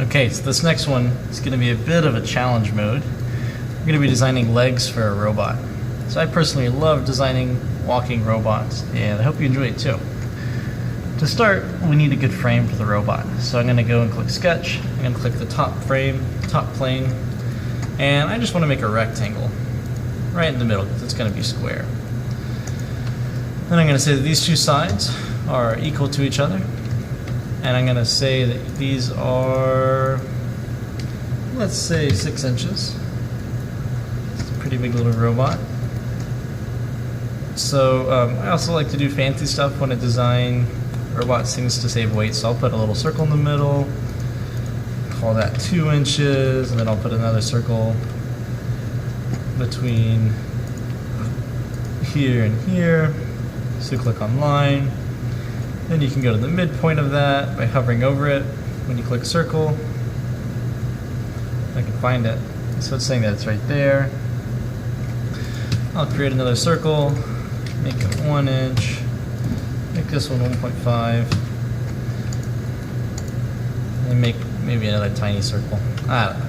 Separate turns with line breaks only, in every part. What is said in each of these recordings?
Okay, so this next one is going to be a bit of a challenge mode. We're going to be designing legs for a robot. So I personally love designing walking robots, and I hope you enjoy it too. To start, we need a good frame for the robot. So I'm going to go and click Sketch. I'm going to click the top frame, top plane, and I just want to make a rectangle right in the middle because it's going to be square. Then I'm going to say that these two sides are equal to each other. And I'm going to say that these are, let's say, 6 inches. It's a pretty big little robot. So I also like to do fancy stuff when I design robots, things to save weight. So I'll put a little circle in the middle, call that 2 inches, and then I'll put another circle between here and here. So click on line. Then you can go to the midpoint of that by hovering over it. When you click circle, I can find it. So it's saying that it's right there. I'll create another circle, make it 1 inch, make this one 1.5, and make maybe another tiny circle. I don't know.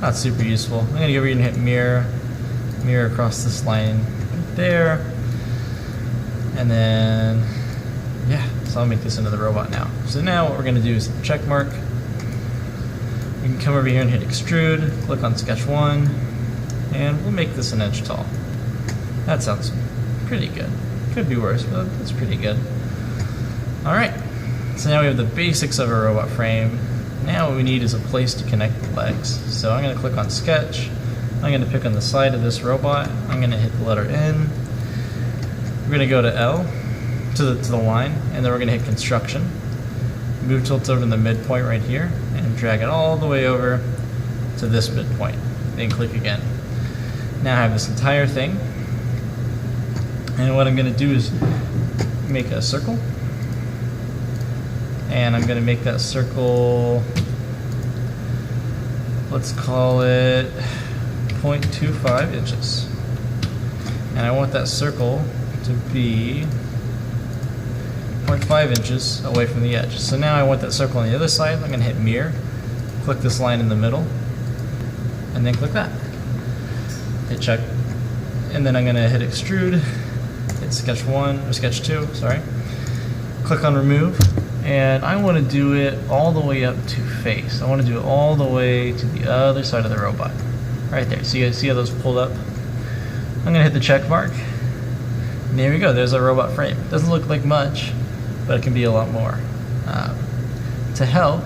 Not super useful. I'm gonna go over here and hit mirror, mirror across this line right there, and then yeah. So I'll make this into the robot now. So now what we're going to do is hit the check mark. We can come over here and hit extrude, click on sketch 1, and we'll make this an inch tall. That sounds pretty good. Could be worse, but that's pretty good. Alright, so now we have the basics of a robot frame. Now what we need is a place to connect the legs. So I'm going to click on sketch. I'm going to pick on the side of this robot. I'm going to hit the letter N. We're going to go to L. To the line, and then we're going to hit construction, move till it's over in the midpoint right here, and drag it all the way over to this midpoint, then click again. Now I have this entire thing, and what I'm going to do is make a circle, and I'm going to make that circle, let's call it 0.25 inches, and I want that circle to be 0.5 inches away from the edge. So now I want that circle on the other side. I'm going to hit mirror, click this line in the middle, and then click that. Hit check, and then I'm going to hit extrude, hit sketch 1 or sketch 2, sorry. Click on remove, and I want to do it all the way up to face. I want to do it all the way to the other side of the robot, right there. So you guys see how those pulled up? I'm going to hit the check mark. And there we go. There's a robot frame. Doesn't look like much, but it can be a lot more. To help,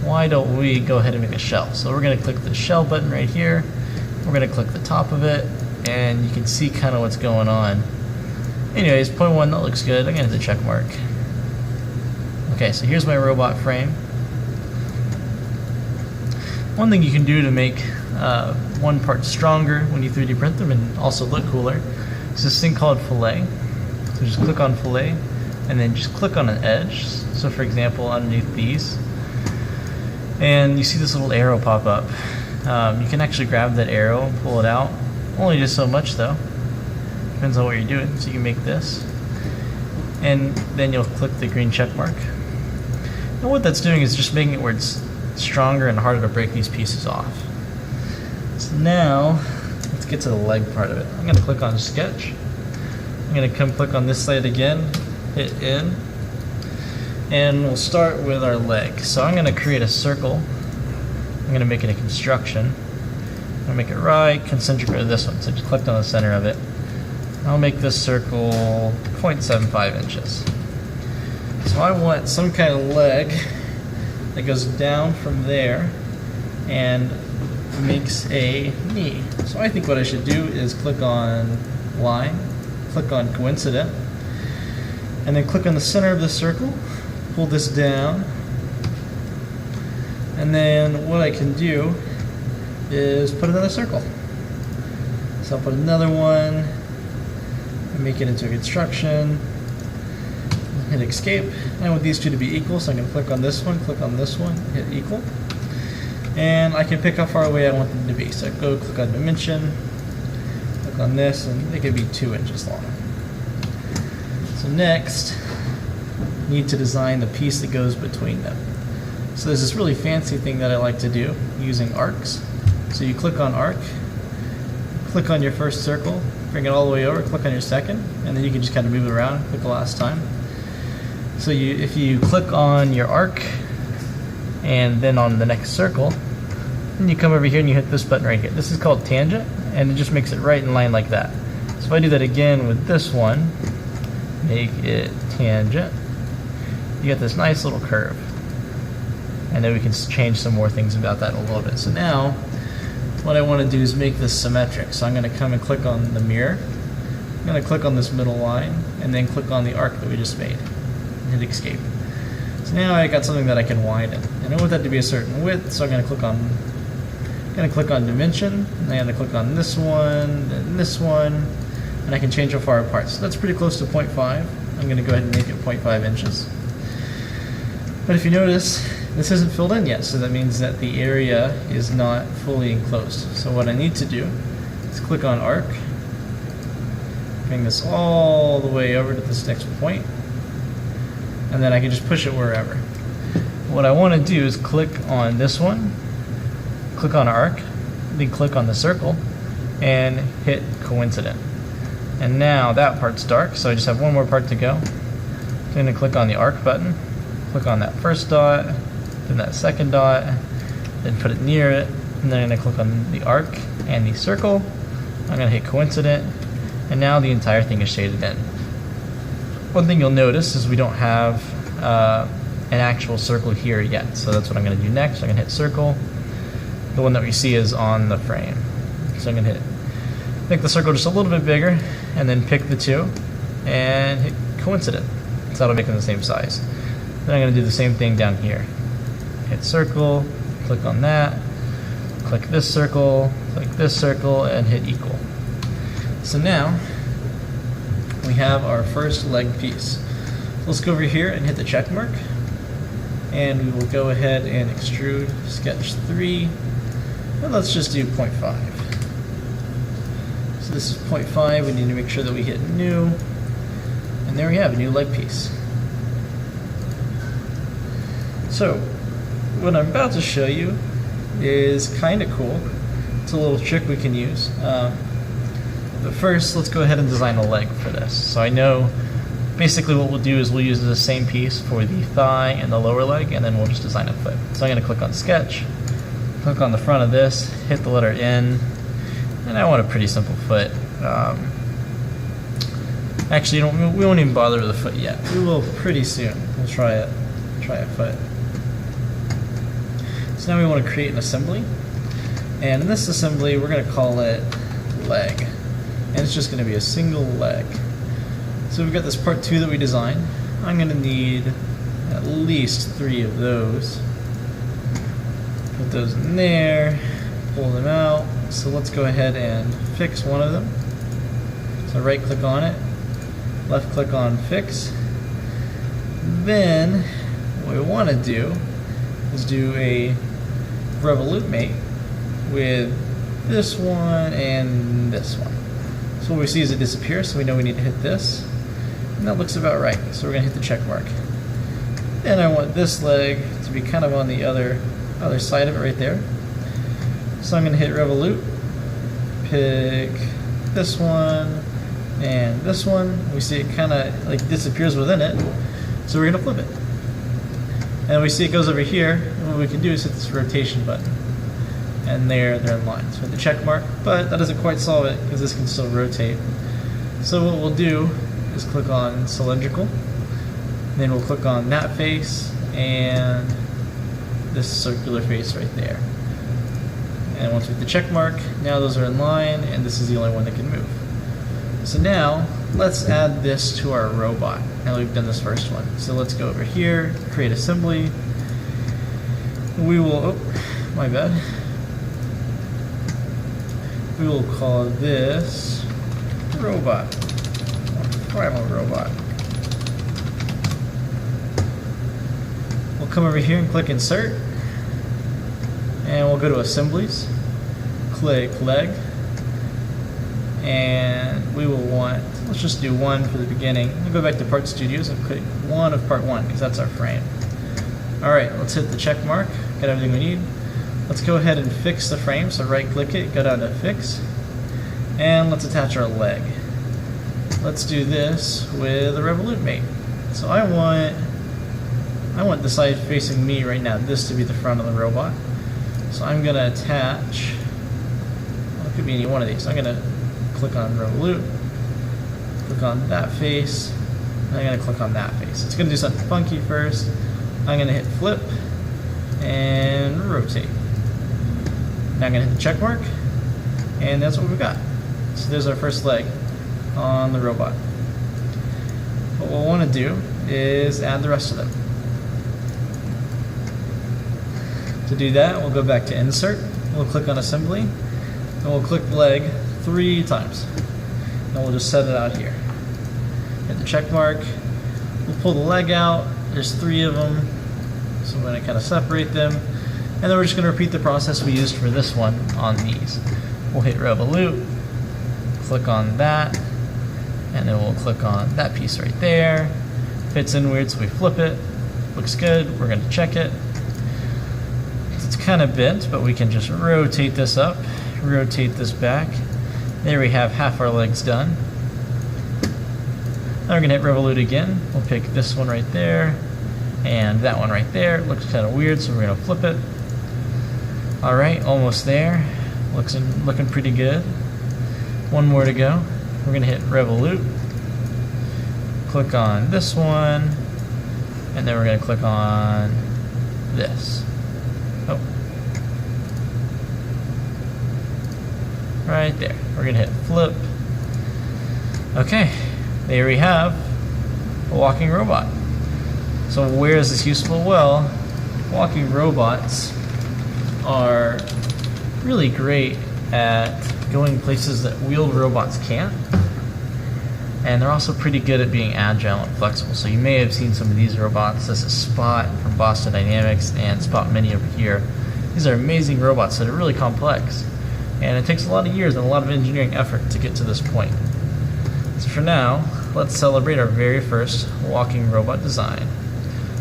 why don't we go ahead and make a shell? So we're going to click the shell button right here. We're going to click the top of it, and you can see kind of what's going on. Anyways, 0.1, that looks good. I'm going to hit the check mark. Okay, so here's my robot frame. One thing you can do to make one part stronger when you 3D print them and also look cooler is this thing called fillet. So just click on fillet, and then just click on an edge. So for example, underneath these, and you see this little arrow pop up. You can actually grab that arrow and pull it out. Only just so much though. Depends on what you're doing. So you can make this, and then you'll click the green check mark. And what that's doing is just making it where it's stronger and harder to break these pieces off. So now, let's get to the leg part of it. I'm going to click on sketch. I'm going to come click on this side again, hit N, and we'll start with our leg. So I'm going to create a circle. I'm going to make it a construction. I'm going to make it right concentric to this one. So just click on the center of it. I'll make this circle 0.75 inches. So I want some kind of leg that goes down from there and makes a knee. So I think what I should do is click on line, click on coincident, and then click on the center of the circle, pull this down, and then what I can do is put another circle. So I'll put another one and make it into a construction, hit escape. I want these two to be equal, so I'm going to click on this one, hit equal. And I can pick how far away I want them to be. So I go click on dimension, click on this, and they could be 2 inches long. So next, need to design the piece that goes between them. So there's this really fancy thing that I like to do using arcs. So you click on arc, click on your first circle, bring it all the way over, click on your second, and then you can just kind of move it around, click the last time. So if you click on your arc and then on the next circle, then you come over here and you hit this button right here. This is called tangent, and it just makes it right in line like that. So if I do that again with this one, make it tangent, you get this nice little curve. And then we can change some more things about that in a little bit. So now, what I want to do is make this symmetric. So I'm going to come and click on the mirror. I'm going to click on this middle line, and then click on the arc that we just made. And hit escape. So now I got something that I can widen. And I want that to be a certain width, so I'm going to click on dimension, and I'm going to click on this one, then this one, and I can change how far apart. So that's pretty close to 0.5. I'm going to go ahead and make it 0.5 inches. But if you notice, this isn't filled in yet, so that means that the area is not fully enclosed. So what I need to do is click on arc, bring this all the way over to this next point, and then I can just push it wherever. What I want to do is click on this one, click on arc, then click on the circle, and hit coincident. And now that part's dark, so I just have one more part to go. I'm going to click on the arc button, click on that first dot, then that second dot, then put it near it, and then I'm going to click on the arc and the circle. I'm going to hit coincident, and now the entire thing is shaded in. One thing you'll notice is we don't have an actual circle here yet, so that's what I'm going to do next. I'm going to hit circle. The one that we see is on the frame. So I'm going to make the circle just a little bit bigger, and then pick the two, and hit coincident. So that'll make them the same size. Then I'm going to do the same thing down here. Hit circle, click on that, click this circle, and hit equal. So now we have our first leg piece. So let's go over here and hit the check mark, and we will go ahead and extrude sketch 3, and let's just do 0.5. So this is 0.5, we need to make sure that we hit new, and there we have a new leg piece. So what I'm about to show you is kind of cool. It's a little trick we can use. But first, let's go ahead and design a leg for this. So I know basically what we'll do is we'll use the same piece for the thigh and the lower leg, and then we'll just design a foot. So I'm going to click on sketch, click on the front of this, hit the letter N, and I want a pretty simple foot. Actually, we won't even bother with the foot yet. We will pretty soon. We'll try a foot. So now we want to create an assembly, and in this assembly we're going to call it leg, and it's just going to be a single leg. So we've got this part 2 that we designed. I'm going to need at least 3 of those. Put those in there, pull them out. So let's go ahead and fix one of them. So right click on it, left click on fix. Then what we want to do is do a revolute mate with this one and this one. So what we see is it disappears, so we know we need to hit this, and that looks about right. So we're going to hit the check mark. And I want this leg to be kind of on the other side of it right there. So I'm going to hit revolute, pick this one and this one. We see it kind of like disappears within it, so we're going to flip it. And we see it goes over here, and what we can do is hit this rotation button. And they're in line. So hit the check mark, but that doesn't quite solve it because this can still rotate. So what we'll do is click on cylindrical, then we'll click on that face and this circular face right there. And once we hit the check mark, now those are in line, and this is the only one that can move. So now let's add this to our robot. Now we've done this first one. So let's go over here, create assembly. We will, oh, my bad. We will call this robot, primal robot. We'll come over here and click insert, and we'll go to assemblies, click leg, and we will want, let's just do 1 for the beginning. We'll go back to Part Studios and click 1 of Part 1 because that's our frame. Alright, let's hit the check mark, got everything we need. Let's go ahead and fix the frame, so right click it, go down to fix, and let's attach our leg. Let's do this with a Revolute mate. So I want the side facing me right now, this to be the front of the robot. So I'm going to attach, well, it could be any one of these. I'm going to click on Revolute, click on that face, and I'm going to click on that face. It's going to do something funky first. I'm going to hit flip and rotate. Now I'm going to hit the check mark, and that's what we've got. So there's our first leg on the robot. What we'll want to do is add the rest of them. To do that, we'll go back to Insert, we'll click on Assembly, and we'll click leg 3 times. And we'll just set it out here. Hit the check mark, we'll pull the leg out, there's 3 of them, so I'm going to kind of separate them, and then we're just going to repeat the process we used for this one on these. We'll hit Revolute, click on that, and then we'll click on that piece right there. Fits in weird, so we flip it. Looks good, we're going to check it. It's kind of bent, but we can just rotate this up, rotate this back. There we have half our legs done. Now we're going to hit Revolute again. We'll pick this one right there, and that one right there. It looks kind of weird, so we're going to flip it. Alright, almost there. Looking pretty good. One more to go. We're going to hit Revolute, click on this one, and then we're going to click on this. Oh. Right there. We're going to hit flip. Okay, there we have a walking robot. So where is this useful? Well, walking robots are really great at going places that wheeled robots can't. And they're also pretty good at being agile and flexible. So you may have seen some of these robots. This is Spot from Boston Dynamics and Spot Mini over here. These are amazing robots that are really complex. And it takes a lot of years and a lot of engineering effort to get to this point. So for now, let's celebrate our very first walking robot design.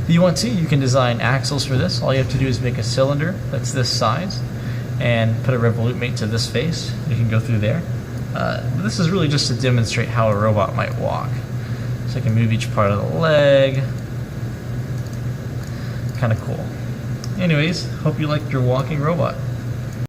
If you want to, you can design axles for this. All you have to do is make a cylinder that's this size and put a Revolute mate to this face. You can go through there. But this is really just to demonstrate how a robot might walk. So I can move each part of the leg. Kind of cool. Anyways, hope you liked your walking robot.